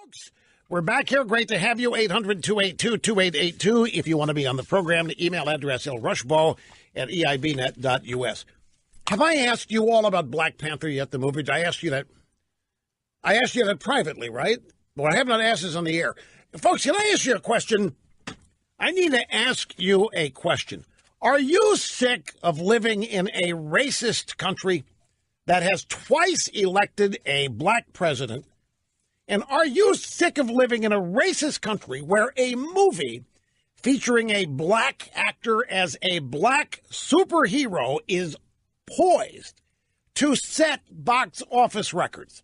Folks, we're back here. Great to have you. 800-282-2882. If you want to be on the program, the email address lrushball@eibnet.us. Have I asked you all about Black Panther yet, the movie? Did I ask you that? I asked you that privately, right? Well, I have not asked this on the air. Folks, can I ask you a question? I need to ask you a question. Are you sick of living in a racist country that has twice elected a black president? And are you sick of living in a racist country where a movie featuring a black actor as a black superhero is poised to set box office records?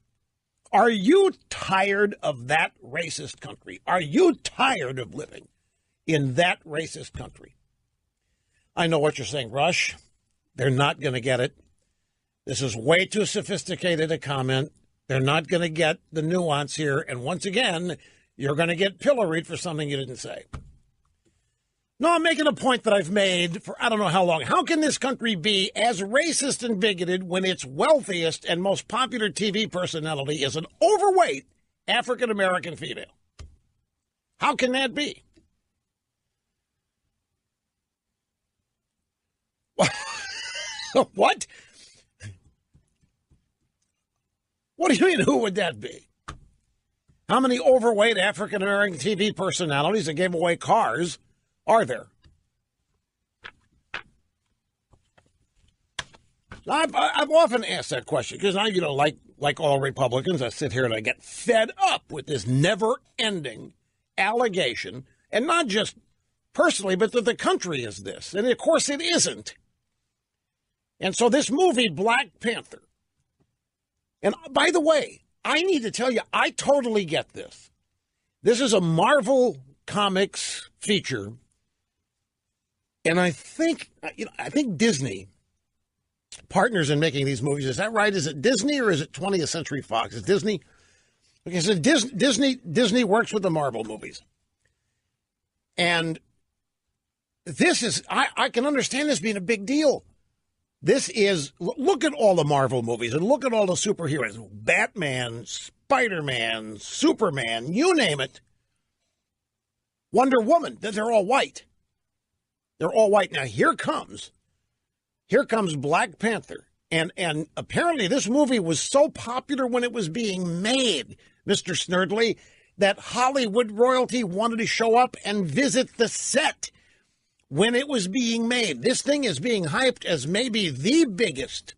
Are you tired of that racist country? Are you tired of living in that racist country? I know what you're saying, Rush. They're not going to get it. This is way too sophisticated a comment. They're not going to get the nuance here. And once again, you're going to get pilloried for something you didn't say. No, I'm making a point that I've made for I don't know how long. How can this country be as racist and bigoted when its wealthiest and most popular TV personality is an overweight African-American female? How can that be? What? What do you mean, who would that be? How many overweight African-American TV personalities that gave away cars are there? I've often asked that question because I, like all Republicans, I sit here and I get fed up with this never-ending allegation, and not just personally, but that the country is this. And, of course, it isn't. And so this movie, Black Panther, and by the way, I need to tell you, I totally get this. This is a Marvel Comics feature, and I think Disney partners in making these movies. Is that right? Is it Disney or is it 20th Century Fox? Is Disney? Okay, so Disney works with the Marvel movies, and this is I can understand this being a big deal. This is, look at all the Marvel movies and look at all the superheroes. Batman, Spider-Man, Superman, you name it. Wonder Woman, they're all white. They're all white. Now here comes Black Panther. And apparently this movie was so popular when it was being made, Mr. Snerdley, that Hollywood royalty wanted to show up and visit the set when it was being made. This thing is being hyped as maybe the biggest,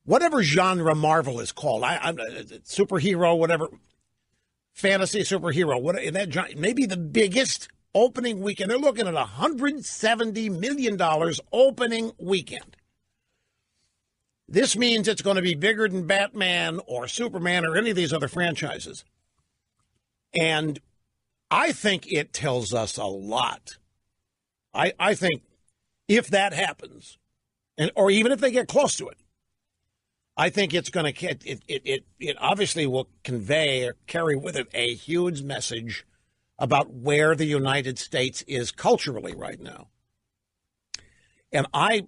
whatever genre Marvel is called, I'm superhero, whatever, fantasy superhero, maybe the biggest opening weekend. They're looking at $170 million opening weekend. This means it's going to be bigger than Batman or Superman or any of these other franchises. And I think it tells us a lot. I think if that happens, or even if they get close to it, I think it's going to it obviously will convey or carry with it a huge message about where the United States is culturally right now. And I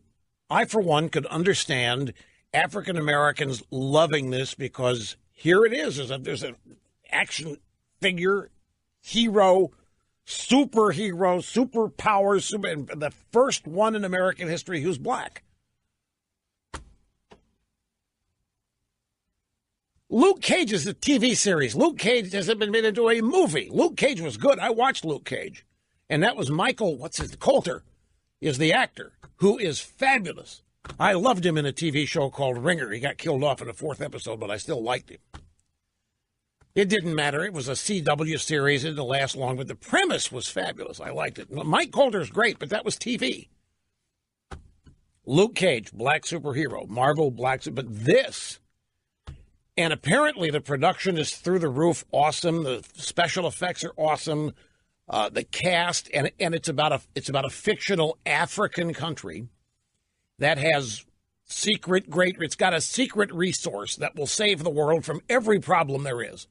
for one could understand African Americans loving this because here it is. There's an action figure, hero, superhero, superpowers, and the first one in American history who's black. Luke Cage is a TV series. Luke Cage hasn't been made into a movie. Luke Cage was good. I watched Luke Cage. And that was Michael, Coulter is the actor, who is fabulous. I loved him in a TV show called Ringer. He got killed off in the 4th episode, but I still liked him. It didn't matter. It was a CW series. It didn't last long, but the premise was fabulous. I liked it. Mike Coulter's great, but that was TV. Luke Cage, black superhero. Marvel, black, but this, and apparently the production is through the roof awesome. The special effects are awesome. The cast, and it's about a fictional African country that has it's got a secret resource that will save the world from every problem there is.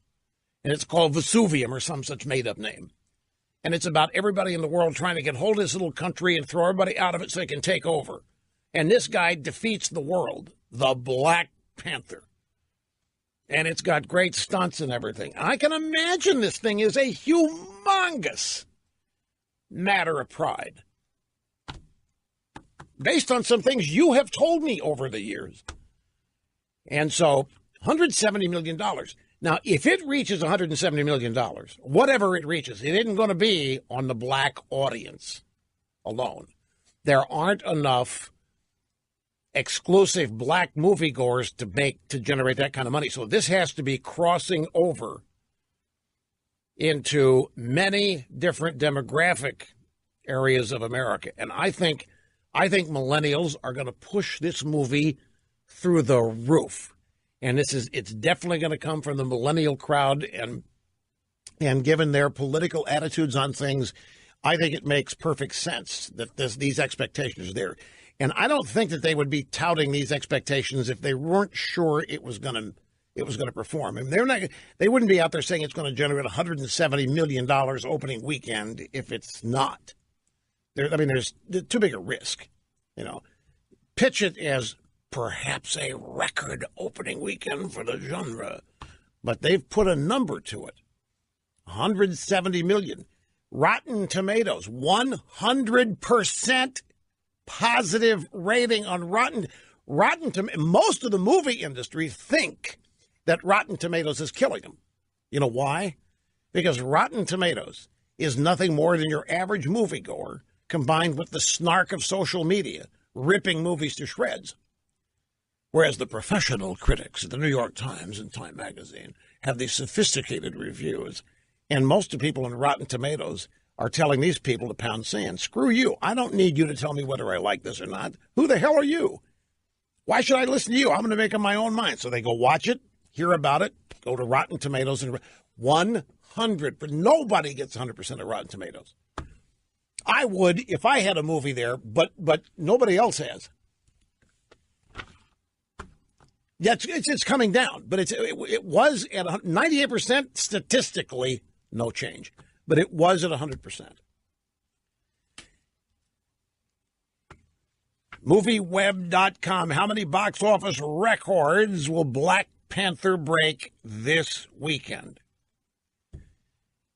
And it's called Vesuvium or some such made-up name. And it's about everybody in the world trying to get hold of this little country and throw everybody out of it so they can take over. And this guy defeats the world, the Black Panther. And it's got great stunts and everything. I can imagine this thing is a humongous matter of pride, based on some things you have told me over the years. And so, $170 million. Now, if it reaches $170 million, whatever it reaches, it isn't going to be on the black audience alone. There aren't enough exclusive black moviegoers to generate that kind of money. So this has to be crossing over into many different demographic areas of America. And I think millennials are going to push this movie through the roof. And it's definitely going to come from the millennial crowd, and given their political attitudes on things, I think it makes perfect sense that these expectations are there. And I don't think that they would be touting these expectations if they weren't sure it was going to perform. I mean, they wouldn't be out there saying it's going to generate $170 million opening weekend if it's not. There's too big a risk. Pitch it as perhaps a record opening weekend for the genre, but they've put a number to it. 170 million. Rotten Tomatoes, 100% positive rating on Rotten Tomatoes. Most of the movie industry think that Rotten Tomatoes is killing them. You know why? Because Rotten Tomatoes is nothing more than your average moviegoer combined with the snark of social media, ripping movies to shreds. Whereas the professional critics at the New York Times and Time Magazine have these sophisticated reviews. And most of the people in Rotten Tomatoes are telling these people to pound sand. Screw you. I don't need you to tell me whether I like this or not. Who the hell are you? Why should I listen to you? I'm going to make up my own mind. So they go watch it, hear about it, go to Rotten Tomatoes, and 100. But nobody gets 100% of Rotten Tomatoes. I would if I had a movie there, but nobody else has. Yeah, it's coming down, but it was at 98% statistically, no change, but it was at 100%. MovieWeb.com. How many box office records will Black Panther break this weekend?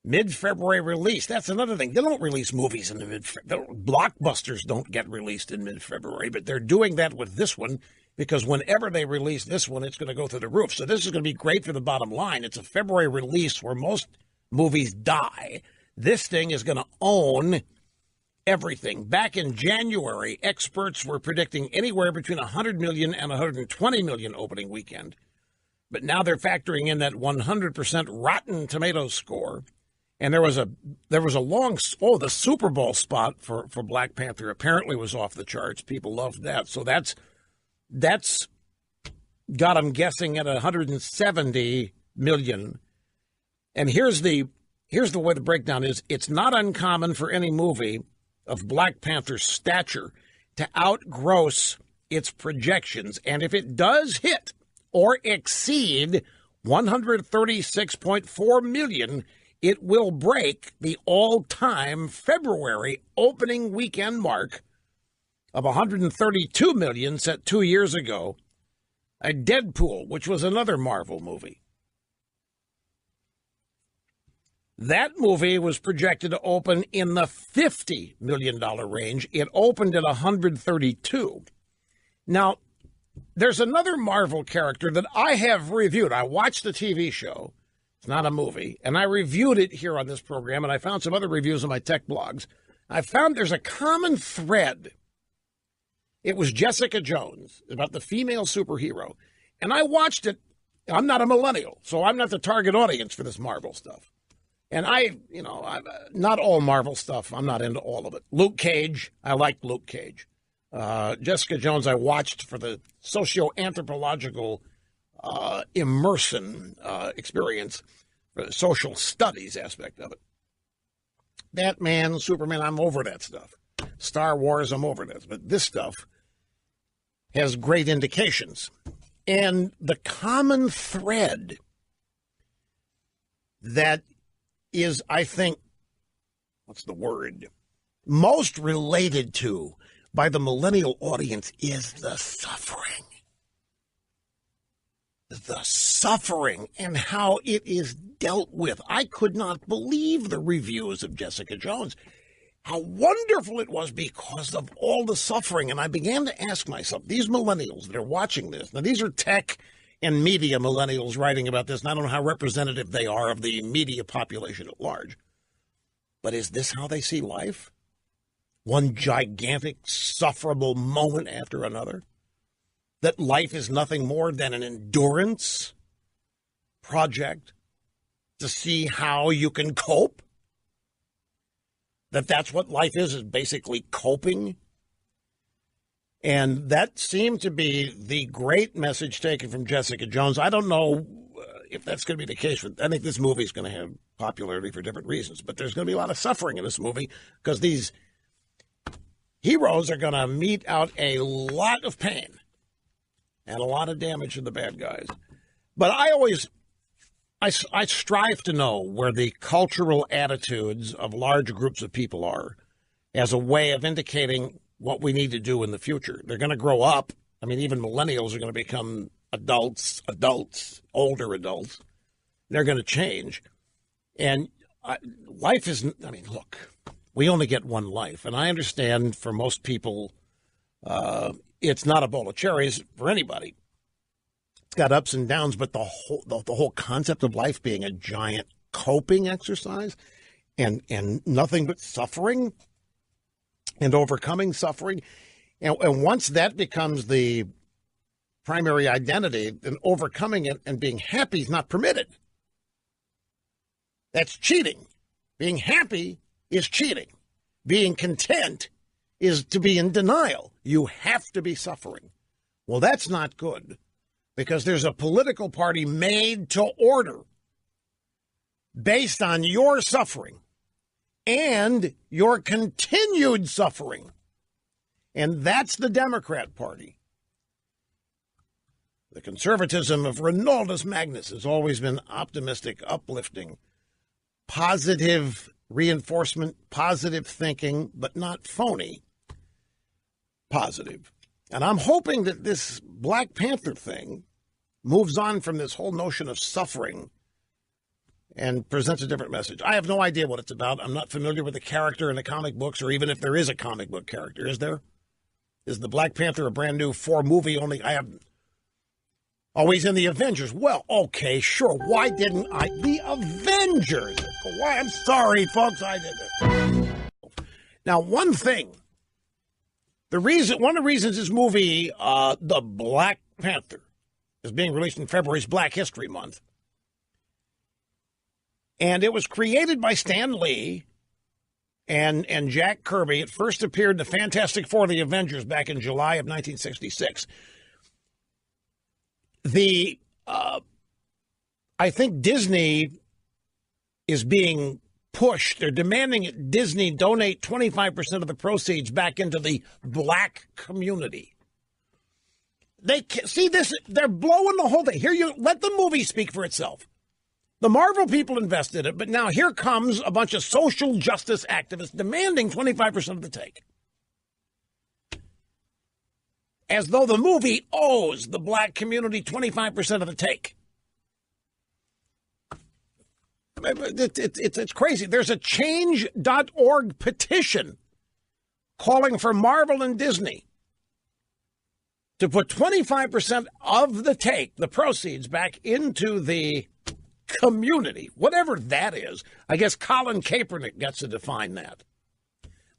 Mid-February release. That's another thing. They don't release movies in the mid-February. Blockbusters don't get released in mid-February, but they're doing that with this one because whenever they release this one, it's going to go through the roof. So this is going to be great for the bottom line. It's a February release where most movies die. This thing is going to own everything. Back in January, experts were predicting anywhere between 100 million and 120 million opening weekend. But now they're factoring in that 100% Rotten Tomatoes score. And there was a the Super Bowl spot for Black Panther apparently was off the charts. People loved that. So that's got them guessing at 170 million. And here's the way the breakdown is. It's not uncommon for any movie of Black Panther's stature to outgross its projections. And if it does hit or exceed 136.4 million, it will break the all-time February opening weekend mark of 132 million set 2 years ago, a Deadpool, which was another Marvel movie. That movie was projected to open in the $50 million range. It opened at 132. Now, there's another Marvel character that I have reviewed. I watched the TV show. It's not a movie. And I reviewed it here on this program, and I found some other reviews on my tech blogs. I found there's a common thread. It was Jessica Jones, about the female superhero. And I watched it. I'm not a millennial, so I'm not the target audience for this Marvel stuff. And I'm not all Marvel stuff. I'm not into all of it. Luke Cage, I liked Luke Cage. Jessica Jones, I watched for the socio-anthropological immersion experience, for the social studies aspect of it. Batman, Superman, I'm over that stuff. Star Wars, I'm over that. But this stuff has great indications. And the common thread that is, I think, what's the word, most related to by the millennial audience is the suffering. the suffering and how it is dealt with. I could not believe the reviews of Jessica Jones, how wonderful it was because of all the suffering. And I began to ask myself, these millennials that are watching this, now these are tech and media millennials writing about this, and I don't know how representative they are of the media population at large, but is this how they see life? One gigantic, sufferable moment after another? That life is nothing more than an endurance project to see how you can cope? That's what life is basically coping? And that seemed to be the great message taken from Jessica Jones. I don't know if that's going to be the case. I think this movie is going to have popularity for different reasons, but there's going to be a lot of suffering in this movie because these heroes are going to mete out a lot of pain and a lot of damage to the bad guys. But I strive to know where the cultural attitudes of large groups of people are as a way of indicating what we need to do in the future. They're going to grow up. I mean, even millennials are going to become adults, older adults. They're going to change. And life is, I mean, look, we only get one life. And I understand for most people, it's not a bowl of cherries for anybody. It's got ups and downs, but the whole concept of life being a giant coping exercise and nothing but suffering and overcoming suffering. And once that becomes the primary identity, then overcoming it and being happy is not permitted. That's cheating. Being happy is cheating. Being content is to be in denial. You have to be suffering. Well, that's not good because there's a political party made to order based on your suffering and your continued suffering. And that's the Democrat Party. The conservatism of Ronaldus Magnus has always been optimistic, uplifting, positive reinforcement, positive thinking, but not phony positive. And I'm hoping that this Black Panther thing moves on from this whole notion of suffering and presents a different message. I have no idea what it's about. I'm not familiar with the character in the comic books, or even if there is a comic book character. Is there? Is the Black Panther a brand new movie only? I have. Oh, he's in the Avengers. Well, okay, sure. Why didn't I? The Avengers. Why? I'm sorry, folks. I did it. Now, one thing. One of the reasons this movie, The Black Panther, is being released in February is Black History Month. And it was created by Stan Lee and Jack Kirby. It first appeared in the Fantastic Four, The Avengers, back in July of 1966. I think Disney is being pushed. They're demanding that Disney donate 25% of the proceeds back into the black community. They see this. They're blowing the whole thing. Here, you let the movie speak for itself. The Marvel people invested it, but now here comes a bunch of social justice activists demanding 25% of the take. As though the movie owes the black community 25% of the take. It's crazy. There's a change.org petition calling for Marvel and Disney to put 25% of the take, the proceeds, back into the community, whatever that is. I guess Colin Kaepernick gets to define that.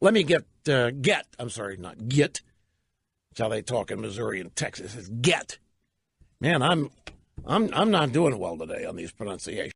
Let me get. I'm sorry, not get. That's how they talk in Missouri and Texas. It's get. Man, I'm not doing well today on these pronunciations.